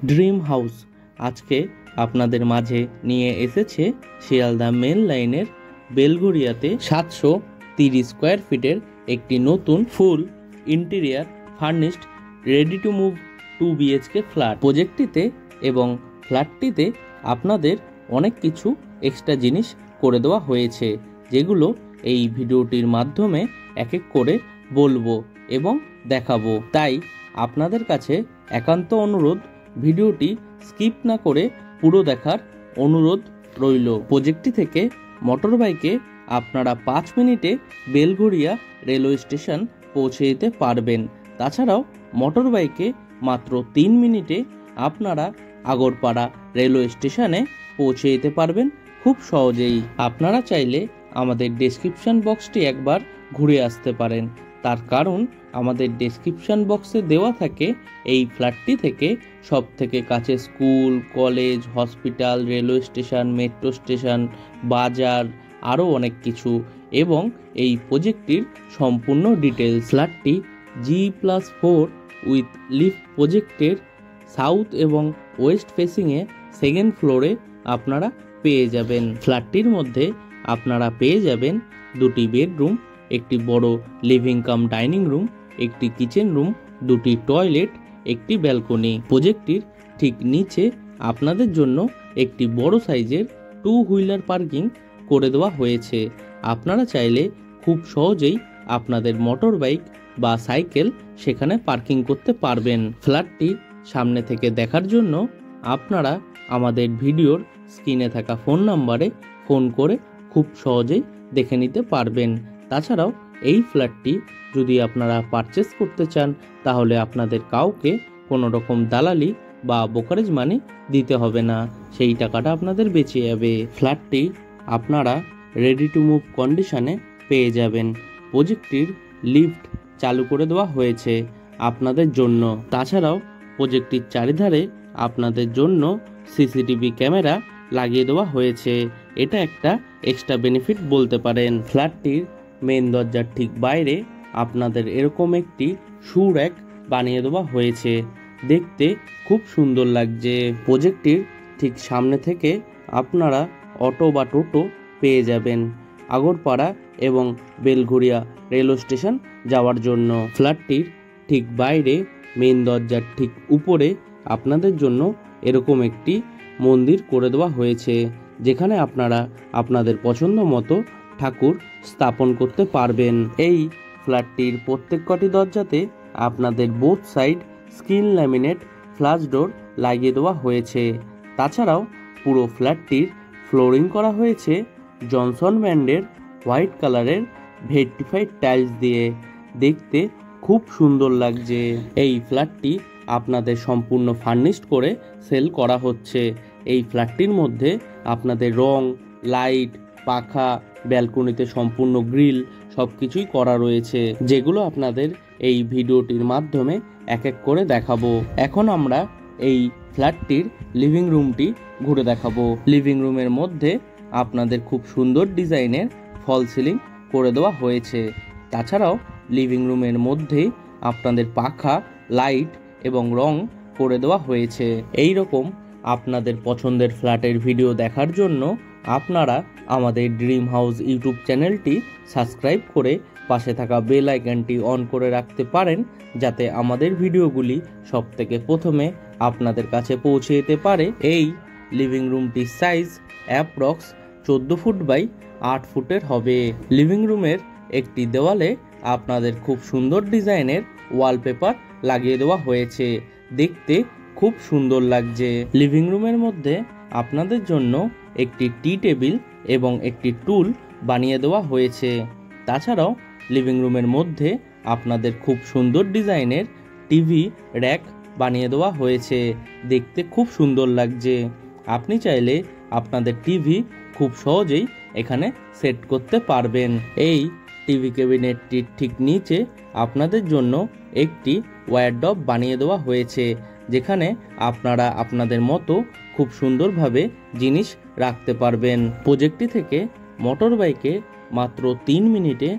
Dream house আজকে আপনাদের মাঝে নিয়ে এসেছে শিয়ালদা মেন লাইনের বেলঘরিয়াতে 730 স্কোয়ার ফিটের একটি নতুন full interior furnished ready to move 2 BHK flat. প্রজেক্টটিতে এবং ফ্ল্যাটটিতে আপনাদের অনেক কিছু এক্সট্রা জিনিস করে দেওয়া হয়েছে, যেগুলো এই ভিডিওটির মাধ্যমে এক এক করে বলবো এবং দেখাবো। তাই আপনাদের কাছে একান্ত অনুরোধ, ভিডিওটি স্কিপ না করে পুরো দেখার অনুরোধ রইল। প্রজেক্টটি থেকে মোটর বাইকে আপনারা 5 মিনিটে বেলঘরিয়া রেলওয়ে স্টেশন পৌঁছে যেতে পারবেন। তাছাড়াও মোটর বাইকে মাত্র 3 মিনিটে আপনারা আগরপাড়া রেলওয়ে স্টেশনে পৌঁছে যেতে পারবেন খুব সহজেই। আপনারা চাইলে আমাদের ডেসক্রিপশন বক্সটি একবার ঘুরে আসতে পারেন, তার কারণ আমাদের ডেসক্রিপশন বক্সে দেওয়া থাকে এই ফ্ল্যাটটি থেকে সব থেকে কাছে school, college, hospital, railway station, metro station, বাজার, আরও অনেক কিছু, এবং এই প্রজেক্টটির সম্পূর্ণ ডিটেলস। ফ্ল্যাটটি G+4 উইথ লিফট প্রজেক্টের সাউথ এবং ওয়েস্ট ফেসিংয়ে সেকেন্ড ফ্লোরে আপনারা পেয়ে যাবেন। ফ্ল্যাটটির মধ্যে আপনারা পেয়ে যাবেন 2টি বেডরুম, একটি বড় লিভিং কাম ডাইনিং রুম, একটি কিচেন রুম, 2টি টয়লেট, একটি ব্যালকনি। প্রজেক্টটির ঠিক নিচে আপনাদের জন্য একটি বড় সাইজের 2 হুইলার পার্কিং করে দেওয়া হয়েছে। আপনারা চাইলে খুব সহজেই আপনাদের মোটর বাইক বা সাইকেল সেখানে পার্কিং করতে পারবেন। ফ্ল্যাটটি সামনে থেকে দেখার জন্য আপনারা আমাদের ভিডিওর স্ক্রিনে থাকা ফোন নাম্বারে ফোন করে খুব সহজেই দেখে নিতে পারবেন। তাছাড়াও এই ফ্ল্যাটটি যদি আপনারা পারচেস করতে চান, তাহলে আপনাদের কাউকে কোনো রকম দালালি বা ব্রোকারেজ মানি দিতে হবে না, সেই টাকাটা আপনাদের বেঁচে যাবে। ফ্ল্যাটটি আপনারা রেডি টু মুভ কন্ডিশনে পেয়ে যাবেন। প্রজেক্টটির লিফট চালু করে দেওয়া হয়েছে আপনাদের জন্য। তাছাড়াও প্রজেক্টটির চারিধারে আপনাদের জন্য সিসিটিভি ক্যামেরা লাগিয়ে দেওয়া হয়েছে। এটা একটা এক্সট্রা বেনিফিট বলতে পারেন। ফ্ল্যাটটির মেন দরজার ঠিক বাইরে আপনাদের এরকম একটি শু র্যাক বানিয়ে দেওয়া হয়েছে, দেখতে খুব সুন্দর লাগছে। প্রজেক্টটির ঠিক সামনে থেকে আপনারা অটো বা টোটো পেয়ে যাবেন আগরপাড়া এবং বেলঘরিয়া রেলওয়ে স্টেশন যাওয়ার জন্য। ফ্ল্যাটটির ঠিক বাইরে মেন দরজার ঠিক উপরে আপনাদের জন্য এরকম একটি মন্দির করে দেওয়া হয়েছে, যেখানে আপনারা আপনাদের পছন্দ মতো ঠাকুর স্থাপন করতে পারবেন। এই ফ্ল্যাটটির প্রত্যেক কটি দরজাতে আপনাদের both side screen laminate flush door লাগিয়ে দেওয়া হয়েছে। তাছাড়াও পুরো ফ্ল্যাটটির ফ্লোরিং করা হয়েছে জনসন ব্র্যান্ডের হোয়াইট কালারের ভেট্রিফাইড টাইলস দিয়ে, দেখতে খুব সুন্দর লাগছে। এই ফ্ল্যাটটি আপনাদের সম্পূর্ণ ফার্নিশড করে সেল করা হচ্ছে। এই ফ্ল্যাটটির মধ্যে আপনাদের রং, লাইট, পাখা, ব্যালকনিতে সম্পূর্ণ গ্রিল সব কিছুই করা রয়েছে, যেগুলো আপনাদের এই ভিডিওটির মাধ্যমে এক এক করে দেখাবো। এখন আমরা এই ফ্ল্যাটটির লিভিং রুমটি ঘুরে দেখাবো। লিভিং রুমের মধ্যে আপনাদের খুব সুন্দর ডিজাইনের ফল সিলিং করে দেওয়া হয়েছে। তাছাড়াও লিভিং রুমের মধ্যেই আপনাদের পাখা, লাইট এবং রং করে দেওয়া হয়েছে। এই রকম আপনাদের পছন্দের ফ্ল্যাটের ভিডিও দেখার জন্য আপনারা আমাদের ড্রিম হাউস ইউটিউব চ্যানেলটি সাবস্ক্রাইব করে পাশে থাকা বেল আইকনটি অন করে রাখতে পারেন, যাতে আমাদের ভিডিওগুলি সবথেকে প্রথমে আপনাদের কাছে পৌঁছে যেতে পারে। এই লিভিং রুমটির সাইজ অ্যাপ্রক্স 14 ফুট বাই 8 ফুটের হবে। লিভিং রুমের একটি দেওয়ালে আপনাদের খুব সুন্দর ডিজাইনের ওয়ালপেপার লাগিয়ে দেওয়া হয়েছে, দেখতে খুব সুন্দর লাগছে। লিভিং রুমের মধ্যে আপনাদের জন্য একটি টি টেবিল এবং একটি টুল বানিয়ে দেওয়া হয়েছে। তাছাড়াও লিভিং রুমের মধ্যে আপনাদের খুব সুন্দর ডিজাইনের টিভি র্যাক বানিয়ে দেওয়া হয়েছে, দেখতে খুব সুন্দর লাগছে। আপনি চাইলে আপনাদের টিভি খুব সহজেই এখানে সেট করতে পারবেন। এই টিভি ক্যাবিনেটটির ঠিক নিচে আপনাদের জন্য একটি ওয়ারড্রপ বানিয়ে দেওয়া হয়েছে, যেখানে আপনারা আপনাদের মতো খুব সুন্দরভাবে জিনিস রাখতে পারবেন। প্রজেক্টটি থেকে মোটর বাইকে মাত্র 3 মিনিটে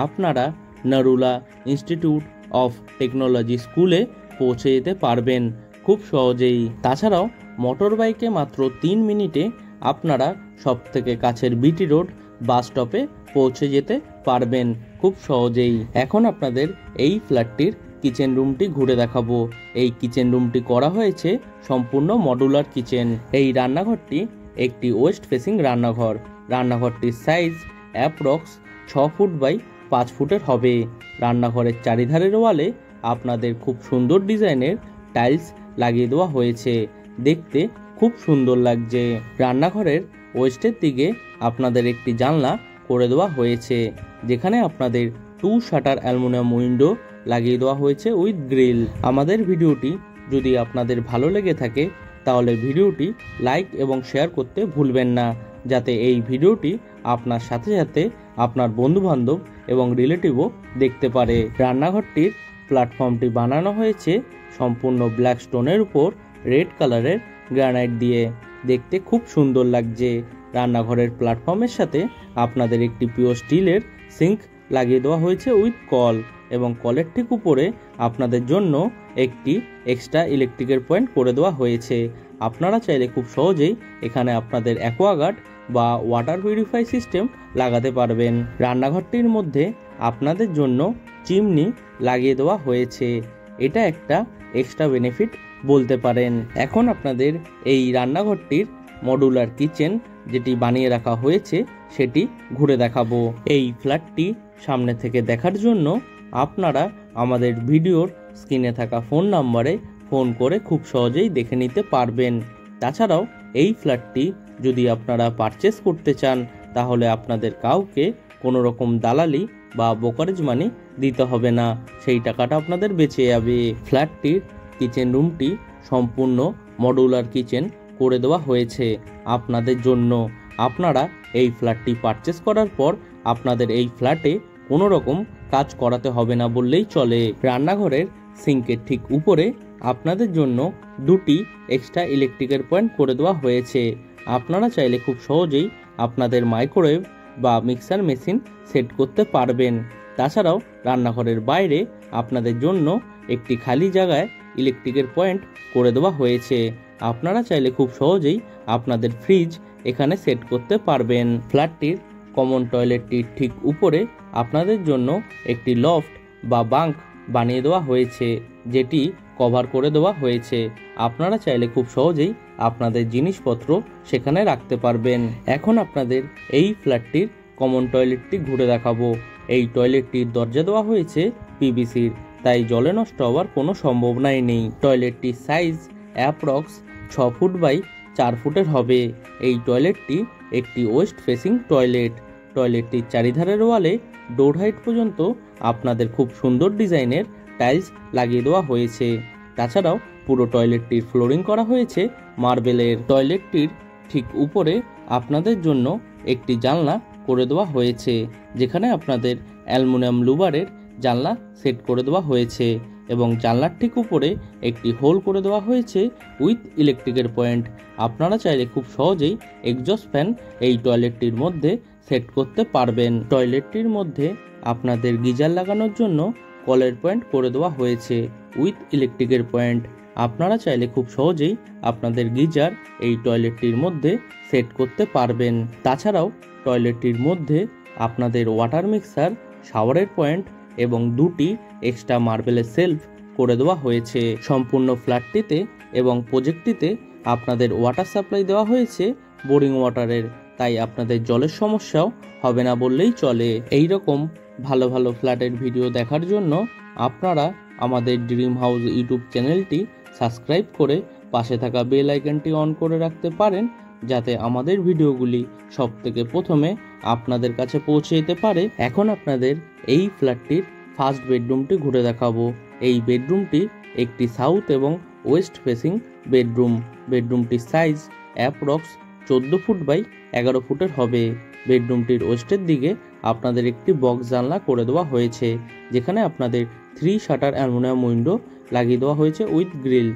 আপনারা নারুলা ইনস্টিটিউট অফ টেকনোলজি স্কুলে পৌঁছে যেতে পারবেন। খুব সহজেই। তাছাড়াও মোটর বাইকে মাত্র 3 মিনিটে আপনারা সবথেকে কাছের বিটি রোড বাস স্টপে পৌঁছে যেতে পারবেন খুব সহজেই। এখন আপনাদের এই ফ্ল্যাটটির কিচেন রুমটি ঘুরে দেখাবো। এই কিচেন রুমটি করা হয়েছে সম্পূর্ণ মডুলার কিচেন। এই রান্নাঘরটি একটি ওয়েস্ট ফেসিং রান্নাঘর। রান্নাঘরটির সাইজ অ্যাপ্রক্স 6 ফুট বাই 5 ফুটের হবে। রান্নাঘরের চারিধারের ওয়ালে আপনাদের খুব সুন্দর ডিজাইনের টাইলস লাগিয়ে দেওয়া হয়েছে, দেখতে খুব সুন্দর লাগছে। রান্নাঘরের ওয়েস্টের দিকে আপনাদের একটি জানলা করে দেওয়া হয়েছে, যেখানে আপনাদের 2 শাটার অ্যালুমিনিয়াম উইন্ডো লাগিয়ে দেওয়া হয়েছে উইথ গ্রিল। আমাদের ভিডিওটি যদি আপনাদের ভালো লেগে থাকে তাহলে ভিডিওটি লাইক এবং শেয়ার করতে ভুলবেন না, যাতে এই ভিডিওটি আপনার সাথে সাথে আপনার বন্ধুবান্ধব এবং রিলেটিভও দেখতে পারে। রান্নাঘরটির প্ল্যাটফর্মটি বানানো হয়েছে সম্পূর্ণ ব্ল্যাক স্টোনের উপর রেড কালারের গ্রানাইট দিয়ে, দেখতে খুব সুন্দর লাগছে। রান্নাঘরের প্ল্যাটফর্মের সাথে আপনাদের একটি পিওর স্টিলের সিঙ্ক লাগিয়ে দেওয়া হয়েছে উইথ কল, এবং কলের ঠিক উপরে আপনাদের জন্য একটি এক্সট্রা ইলেকট্রিকের পয়েন্ট করে দেওয়া হয়েছে। আপনারা চাইলে খুব সহজেই এখানে আপনাদের অ্যাকোয়াগার্ড বা ওয়াটার পিউরিফাই সিস্টেম লাগাতে পারবেন। রান্নাঘরটির মধ্যে আপনাদের জন্য চিমনি লাগিয়ে দেওয়া হয়েছে, এটা একটা এক্সট্রা বেনিফিট বলতে পারেন। এখন আপনাদের এই রান্নাঘরটির মডুলার কিচেন যেটি বানিয়ে রাখা হয়েছে সেটি ঘুরে দেখাবো। এই ফ্ল্যাটটি সামনে থেকে দেখার জন্য আপনারা আমাদের ভিডিওর স্ক্রিনে থাকা ফোন নাম্বারে ফোন করে খুব সহজেই দেখে নিতে পারবেন। তাছাড়াও এই ফ্ল্যাটটি যদি আপনারা পারচেস করতে চান তাহলে আপনাদের কাউকে কোনো রকম দালালি বা ব্রোকারেজ মানি দিতে হবে না, সেই টাকাটা আপনাদের বেঁচে যাবে। ফ্ল্যাটটির কিচেন রুমটি সম্পূর্ণ মডুলার কিচেন করে দেওয়া হয়েছে আপনাদের জন্য। আপনারা এই ফ্ল্যাটটি পারচেস করার পর আপনাদের এই ফ্ল্যাটে কোনো রকম কাজ করাতে হবে না বললেই চলে। রান্নাঘরের সিঙ্কের ঠিক উপরে আপনাদের জন্য 2টি এক্সট্রা ইলেকট্রিকের পয়েন্ট করে দেওয়া হয়েছে। আপনারা চাইলে খুব সহজেই আপনাদের মাইক্রোওয়েভ বা মিক্সার মেশিন সেট করতে পারবেন। তাছাড়াও রান্নাঘরের বাইরে আপনাদের জন্য একটি খালি জায়গায় ইলেকট্রিকের পয়েন্ট করে দেওয়া হয়েছে। আপনারা চাইলে খুব সহজেই আপনাদের ফ্রিজ এখানে সেট করতে পারবেন। ফ্ল্যাটটির কমন টয়লেটটির ঠিক উপরে আপনাদের জন্য একটি লফট বা বাঙ্ক বানিয়ে দেওয়া হয়েছে, যেটি কভার করে দেওয়া হয়েছে। আপনারা চাইলে খুব সহজেই আপনাদের জিনিসপত্র সেখানে রাখতে পারবেন। এখন আপনাদের এই ফ্ল্যাটটির কমন টয়লেটটি ঘুরে দেখাবো। এই টয়লেটটির দরজা দেওয়া হয়েছে পিভিসির, তাই জলে নষ্ট হওয়ার কোনো সম্ভাবনাই নেই। টয়লেটটির সাইজ অ্যাপ্রক্স 6 ফুট বাই 4 ফুটের হবে। এই টয়লেটটি একটি ওয়েস্ট ফেসিং টয়লেট। টয়লেটটির চারিধারের ওয়ালে ডোর হাইট পর্যন্ত আপনাদের খুব সুন্দর ডিজাইনের টাইলস লাগিয়ে দেওয়া হয়েছে। তাছাড়াও পুরো টয়লেটটির ফ্লোরিং করা হয়েছে মার্বেলের। টয়লেটটির ঠিক উপরে আপনাদের জন্য একটি জানলা করে দেওয়া হয়েছে, যেখানে আপনাদের অ্যালুমিনিয়াম লুবারের জানলা সেট করে দেওয়া হয়েছে, এবং জানলার ঠিক উপরে একটি হোল করে দেওয়া হয়েছে উইথ ইলেকট্রিকের পয়েন্ট। আপনারা চাইলে খুব সহজেই এক্সজস্ট ফ্যান এই টয়লেটটির মধ্যে সেট করতে পারবেন। টয়লেটটির মধ্যে আপনাদের গিজার লাগানোর জন্য কলের পয়েন্ট করে দেওয়া হয়েছে উইথ ইলেকট্রিকের পয়েন্ট। আপনারা চাইলে খুব সহজেই আপনাদের গিজার এই টয়লেটটির মধ্যে সেট করতে পারবেন। তাছাড়াও টয়লেটটির মধ্যে আপনাদের ওয়াটার মিক্সার, শাওয়ারের পয়েন্ট এবং 2টি এক্সট্রা মার্বেলের সেলফ করে দেওয়া হয়েছে। সম্পূর্ণ ফ্ল্যাটটিতে এবং প্রজেক্টটিতে আপনাদের ওয়াটার সাপ্লাই দেওয়া হয়েছে বোরিং ওয়াটারের, তাই আপনাদের জলের সমস্যাও হবে না বললেই চলে। এই রকম ভালো ভালো ফ্ল্যাটের ভিডিও দেখার জন্য আপনারা আমাদের ড্রিম হাউস ইউটিউব চ্যানেলটি সাবস্ক্রাইব করে পাশে থাকা বেল আইকনটি অন করে রাখতে পারেন, যাতে আমাদের ভিডিওগুলি সবথেকে প্রথমে আপনাদের কাছে পৌঁছে যেতে পারে। এখন আপনাদের এই ফ্ল্যাটটির ফার্স্ট বেডরুমটি ঘুরে দেখাবো। এই বেডরুমটি একটি সাউথ এবং ওয়েস্ট ফেসিং বেডরুম। বেডরুমটির সাইজ অ্যাপ্রক্স 14 ফুট বাই 11 ফুটের হবে। বেডরুমটির ওয়েস্টের দিকে আপনাদের একটি বক্স জানলা করে দেওয়া হয়েছে, যেখানে আপনাদের 3 শাটার অ্যালুমিনিয়াম উইন্ডো লাগিয়ে দেওয়া হয়েছে উইথ গ্রিল,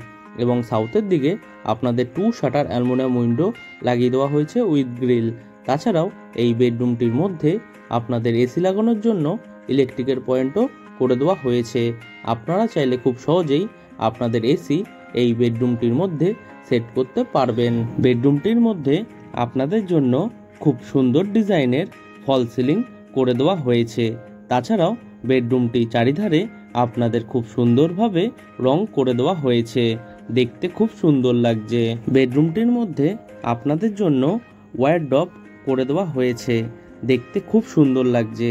এবং সাউথের দিকে আপনাদের 2 শাটার অ্যালুমিনিয়াম উইন্ডো লাগিয়ে দেওয়া হয়েছে উইথ গ্রিল। তাছাড়াও এই বেডরুমটির মধ্যে আপনাদের এসি লাগানোর জন্য ইলেকট্রিকের পয়েন্টও করে দেওয়া হয়েছে। আপনারা চাইলে খুব সহজেই আপনাদের এসি এই বেডরুমটির মধ্যে সেট করতে পারবেন। বেডরুমটির মধ্যে আপনাদের জন্য খুব সুন্দর ডিজাইনের ফল সিলিং করে দেওয়া হয়েছে। তাছাড়াও বেডরুমটি চারিধারে আপনাদের খুব সুন্দরভাবে রং করে দেওয়া হয়েছে, দেখতে খুব সুন্দর লাগছে। বেডরুমটির মধ্যে আপনাদের জন্য ওয়ারড্রপ করে দেওয়া হয়েছে, দেখতে খুব সুন্দর লাগছে।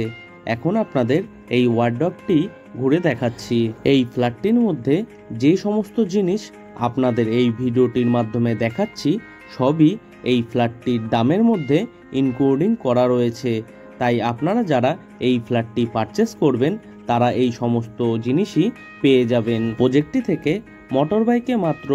এখন আপনাদের এই ওয়ারড্রপটি ঘুরে দেখাচ্ছি। এই ফ্ল্যাটটির মধ্যে যে সমস্ত জিনিস আপনাদের এই ভিডিওটির মাধ্যমে দেখাচ্ছি সবই এই ফ্ল্যাটটির দামের মধ্যে ইনক্লুডিং করা রয়েছে। তাই আপনারা যারা এই ফ্ল্যাটটি পারচেস করবেন তারা এই সমস্ত জিনিসই পেয়ে যাবেন। প্রজেক্টটি থেকে মোটর বাইকে মাত্র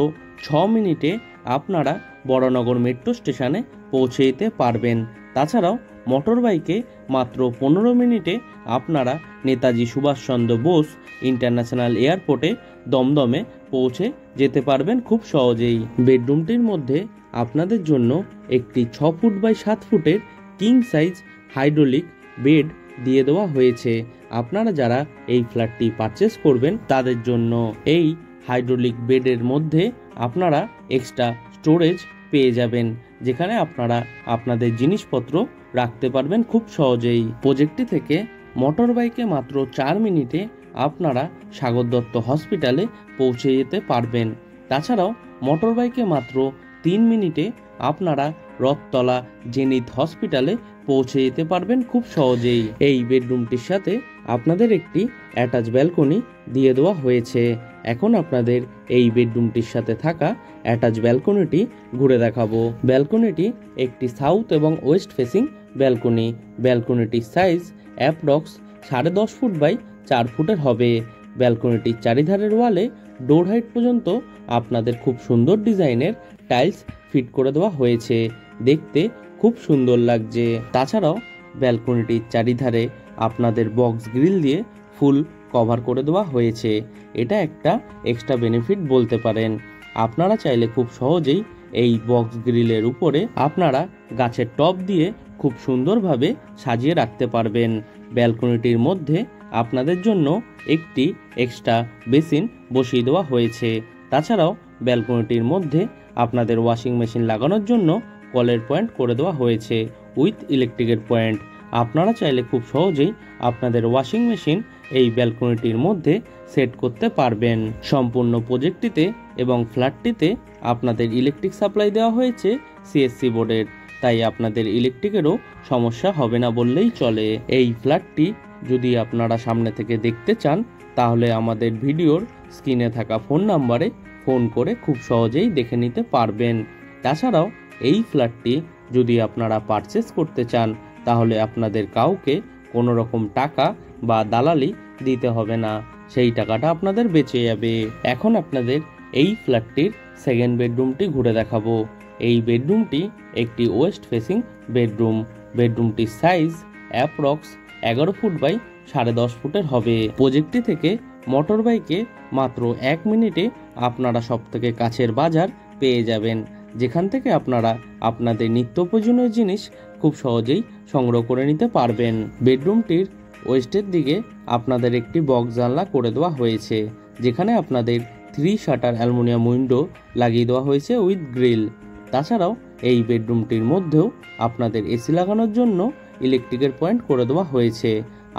6 মিনিটে আপনারা বড়নগর মেট্রো স্টেশনে পৌঁছে যেতে পারবেন। তাছাড়াও মোটর বাইকে মাত্র 15 মিনিটে আপনারা নেতাজি সুভাষচন্দ্র বোস ইন্টারন্যাশনাল এয়ারপোর্টে দমদমে পৌঁছে যেতে পারবেন খুব সহজেই। বেডরুমটির মধ্যে আপনাদের জন্য একটি 6 ফুট বাই 7 ফুটের কিং সাইজ হাইড্রোলিক বেড দিয়ে দেওয়া হয়েছে। আপনারা যারা এই ফ্ল্যাটটি পারচেস করবেন তাদের জন্য এই হাইড্রোলিক বেডের মধ্যে আপনারা এক্সট্রা স্টোরেজ পেয়ে যাবেন, যেখানে আপনারা আপনাদের জিনিসপত্র রাখতে পারবেন খুব সহজেই। প্রজেক্টটি থেকে মোটর বাইকে মাত্র 4 মিনিটে আপনারা সাগর দত্ত হসপিটালে পৌঁছে যেতে পারবেন। তাছাড়াও মোটর বাইকে মাত্র 3 মিনিটে আপনারা রথতলা জেনিথ হসপিটালে পৌঁছে যেতে পারবেন খুব সহজেই। এই বেডরুমটির সাথে আপনাদের একটি অ্যাটাচ ব্যালকনি দিয়ে দেওয়া হয়েছে। এখন আপনাদের এই বেডরুমটির সাথে থাকা অ্যাটাচ ব্যালকনিটি ঘুরে দেখাবো। ব্যালকনিটি একটি সাউথ এবং ওয়েস্ট ফেসিং ব্যালকনি। ব্যালকনিটির সাইজ অ্যাপ্রক্স 10.5 ফুট বাই 4 ফুটের হবে। ব্যালকনিটির চারিধারের ওয়ালে ডোর হাইট পর্যন্ত আপনাদের খুব সুন্দর ডিজাইনের টাইলস ফিট করে দেওয়া হয়েছে, দেখতে খুব সুন্দর লাগছে। তাছাড়াও ব্যালকনিটির চারিধারে আপনাদের বক্স গ্রিল দিয়ে ফুল কভার করে দেওয়া হয়েছে। এটা একটা এক্সট্রা বেনিফিট বলতে পারেন। আপনারা চাইলে খুব সহজেই এই বক্স গ্রিলের উপরে আপনারা গাছের টব দিয়ে খুব সুন্দরভাবে সাজিয়ে রাখতে পারবেন। ব্যালকনিটির মধ্যে আপনাদের জন্য একটি এক্সট্রা বেসিন বসিয়ে দেওয়া হয়েছে। তাছাড়াও ব্যালকনিটির মধ্যে আপনাদের ওয়াশিং মেশিন লাগানোর জন্য কলের পয়েন্ট করে দেওয়া হয়েছে উইথ ইলেকট্রিকের পয়েন্ট। আপনারা চাইলে খুব সহজেই আপনাদের ওয়াশিং মেশিন এই ব্যালকনিটির মধ্যে সেট করতে পারবেন। সম্পূর্ণ প্রজেক্টটিতে এবং ফ্ল্যাটটিতে আপনাদের ইলেকট্রিক সাপ্লাই দেওয়া হয়েছে সিএসসি বোর্ডের, তাই আপনাদের ইলেকট্রিকেরও সমস্যা হবে না বললেই চলে। এই ফ্ল্যাটটি যদি আপনারা সামনে থেকে দেখতে চান তাহলে আমাদের ভিডিওর স্ক্রিনে থাকা ফোন নাম্বারে ফোন করে খুব সহজেই দেখে নিতে পারবেন। তাছাড়াও এই ফ্ল্যাটটি যদি আপনারা পারচেস করতে চান তাহলে আপনাদের কাউকে কোনো রকম টাকা বা দালালি দিতে হবে না, সেই টাকাটা আপনাদের বেঁচে যাবে। এখন আপনাদের এই ফ্ল্যাটটির সেকেন্ড বেডরুমটি ঘুরে দেখাবো। এই বেডরুমটি একটি ওয়েস্ট ফেসিং বেডরুম। বেডরুমটির সাইজ অ্যাপ্রক্স 11 ফুট বাই 10.5 ফুটের হবে। প্রজেক্টটি থেকে মোটর বাইকে মাত্র 1 মিনিটে আপনারা সব থেকে কাছের বাজার পেয়ে যাবেন, যেখান থেকে আপনারা আপনাদের নিত্য প্রয়োজনীয় জিনিস খুব সহজেই সংগ্রহ করে নিতে পারবেন। বেডরুমটির ওয়েস্টের দিকে আপনাদের একটি বক্স জানলা করে দেওয়া হয়েছে, যেখানে আপনাদের 3 শাটার অ্যালুমিনিয়াম উইন্ডো লাগিয়ে দেওয়া হয়েছে উইথ গ্রিল। তাছাড়াও এই বেডরুমটির মধ্যেও আপনাদের এসি লাগানোর জন্য ইলেকট্রিকের পয়েন্ট করে দেওয়া হয়েছে।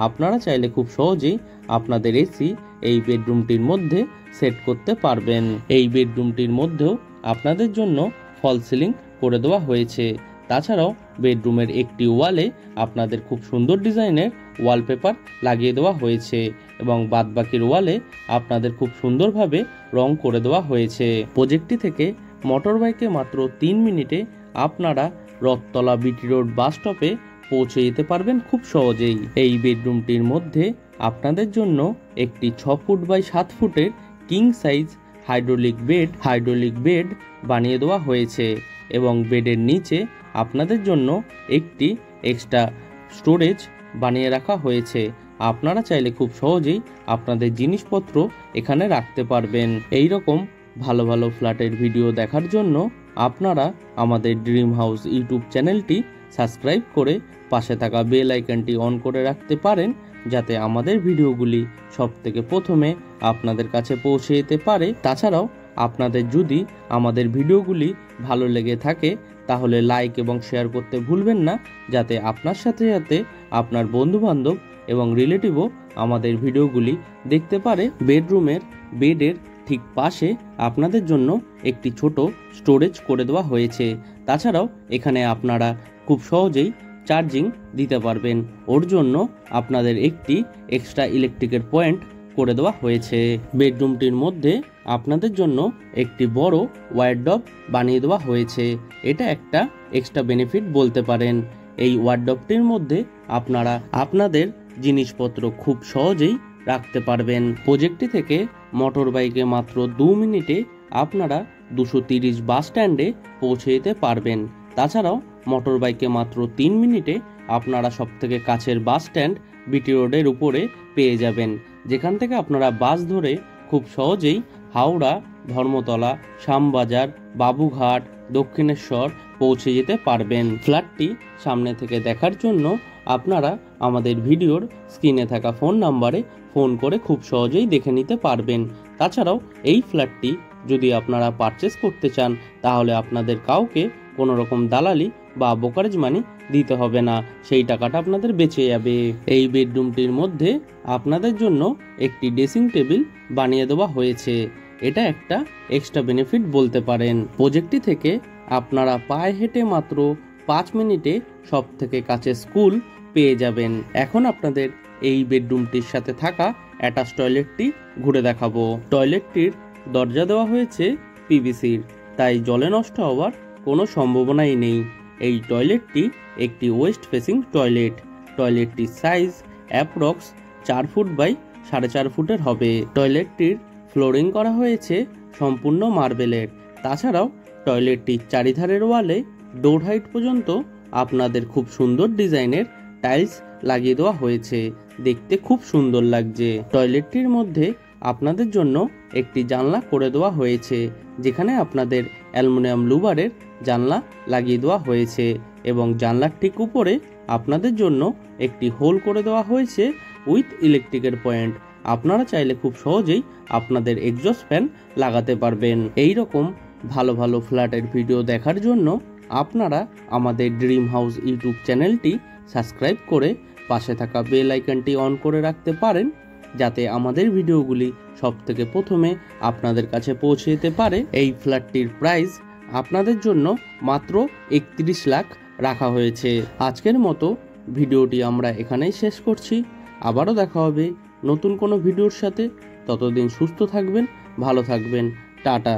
আপনারা চাইলে খুব সহজেই আপনাদের এসি এই বেডরুমটির মধ্যে সেট করতে পারবেন। এই বেডরুমটির মধ্যেও আপনাদের জন্য ফল সিলিং করে দেওয়া হয়েছে। তাছাড়াও বেডরুমের একটি ওয়ালে আপনাদের খুব সুন্দর ডিজাইনের ওয়ালপেপার লাগিয়ে দেওয়া হয়েছে এবং বাদবাকির ওয়ালে আপনাদের খুব সুন্দরভাবে রং করে দেওয়া হয়েছে। প্রজেক্টটি থেকে মোটর বাইকে মাত্র 3 মিনিটে আপনারা রথতলা বিটি রোড বাস স্টপে পৌঁছে যেতে পারবেন খুব সহজেই। এই বেডরুমটির মধ্যে আপনাদের জন্য একটি 6 ফুট বাই 7 ফুটের কিং সাইজ হাইড্রোলিক বেড বানিয়ে দেওয়া হয়েছে এবং বেডের নিচে আপনাদের জন্য একটি এক্সট্রা স্টোরেজ বানিয়ে রাখা হয়েছে। আপনারা চাইলে খুব সহজেই আপনাদের জিনিসপত্র এখানে রাখতে পারবেন। এই রকম ভালো ভালো ফ্ল্যাটের ভিডিও দেখার জন্য আপনারা আমাদের ড্রিম হাউস ইউটিউব চ্যানেলটি সাবস্ক্রাইব করে পাশে থাকা বেল আইকনটি অন করে রাখতে পারেন, যাতে আমাদের ভিডিওগুলি সবথেকে প্রথমে আপনাদের কাছে পৌঁছে যেতে পারে। তাছাড়াও আপনাদের যদি আমাদের ভিডিওগুলি ভালো লেগে থাকে তাহলে লাইক এবং শেয়ার করতে ভুলবেন না, যাতে আপনার সাথে সাথে আপনার বন্ধুবান্ধব এবং রিলেটিভও আমাদের ভিডিওগুলি দেখতে পারে। বেডরুমের বেডের ঠিক পাশে আপনাদের জন্য একটি ছোট স্টোরেজ করে দেওয়া হয়েছে। তাছাড়াও এখানে আপনারা খুব সহজেই চার্জিং দিতে পারবেন। ওর জন্য আপনাদের একটি এক্সট্রা ইলেকট্রিকের পয়েন্ট করে দেওয়া হয়েছে। বেডরুমটির মধ্যে আপনাদের জন্য একটি বড় ওয়ার্ডরোব বানিয়ে দেওয়া হয়েছে। এটা একটা এক্সট্রা বেনিফিট বলতে পারেন। এই ওয়ার্ডরোবটির মধ্যে আপনারা আপনাদের জিনিসপত্র খুব সহজেই রাখতে পারবেন। প্রজেক্টটি থেকে মোটর বাইকে মাত্র 2 মিনিটে আপনারা 230 বাস স্ট্যান্ডে পৌঁছে যেতে পারবেন। তাছাড়াও মোটর বাইকে মাত্র 3 মিনিটে আপনারা সবথেকে কাছের বাস স্ট্যান্ড বিটি রোডের উপরে পেয়ে যাবেন, যেখান থেকে আপনারা বাস ধরে খুব সহজেই হাওড়া, ধর্মতলা, শ্যামবাজার, বাবুঘাট, দক্ষিণেশ্বর পৌঁছে যেতে পারবেন। ফ্ল্যাটটি সামনে থেকে দেখার জন্য আপনারা আমাদের ভিডিওর স্ক্রিনে থাকা ফোন নাম্বারে ফোন করে খুব সহজেই দেখে নিতে পারবেন। তাছাড়াও এই ফ্ল্যাটটি যদি আপনারা পারচেস করতে চান তাহলে আপনাদের কাউকে কোনো রকম দালালি বা ব্রোকারেজ মানি দিতে হবে না, সেই টাকাটা আপনাদের বেঁচে যাবে। এই বেডরুমটির মধ্যে আপনাদের জন্য একটি ড্রেসিং টেবিল বানিয়ে দেওয়া হয়েছে। এটা একটা এক্সট্রা বেনিফিট বলতে পারেন। প্রজেক্টটি থেকে আপনারা পায়ে হেঁটে মাত্র 5 মিনিটে সব থেকে কাছে স্কুল পেয়ে যাবেন। এখন আপনাদের এই বেডরুমটির সাথে থাকা অ্যাটাচ টয়লেটটি ঘুরে দেখাবো। টয়লেটটির দরজা দেওয়া হয়েছে পিভিসির, তাই জলে নষ্ট হওয়ার কোনো সম্ভাবনাই নেই। এই টয়লেটটি একটি ওয়েস্ট ফেসিং টয়লেট। টয়লেটটির সাইজ অ্যাপ্রক্স 4 ফুট বাই 4.5 ফুটের হবে। টয়লেটটির ফ্লোরিং করা হয়েছে সম্পূর্ণ মার্বেলের। তাছাড়াও টয়লেটটির চারিধারের ওয়ালে ডোর হাইট পর্যন্ত আপনাদের খুব সুন্দর ডিজাইনের টাইলস লাগিয়ে দেওয়া হয়েছে, দেখতে খুব সুন্দর লাগছে। টয়লেটটির মধ্যে আপনাদের জন্য একটি জানলা করে দেওয়া হয়েছে, যেখানে আপনাদের অ্যালুমিনিয়াম লুবারের জানলা লাগিয়ে দেওয়া হয়েছে এবং জানলার ঠিক উপরে আপনাদের জন্য একটি হোল করে দেওয়া হয়েছে উইথ ইলেকট্রিকের পয়েন্ট। আপনারা চাইলে খুব সহজেই আপনাদের এক্সস্ট ফ্যান লাগাতে পারবেন। এই রকম ভালো ভালো ফ্ল্যাটের ভিডিও দেখার জন্য আপনারা আমাদের ড্রিম হাউস ইউটিউব চ্যানেলটি সাবস্ক্রাইব করে পাশে থাকা বেল আইকনটি অন করে রাখতে পারেন, যাতে আমাদের ভিডিওগুলি সবথেকে প্রথমে আপনাদের কাছে পৌঁছে যেতে পারে। এই ফ্ল্যাটটির প্রাইস আপনাদের জন্য মাত্র 31 লাখ রাখা হয়েছে। আজকের মতো ভিডিওটি আমরা এখানেই শেষ করছি। আবারও দেখা হবে নতুন কোনো ভিডিওর সাথে। ততদিন সুস্থ থাকবেন, ভালো থাকবেন। টাটা।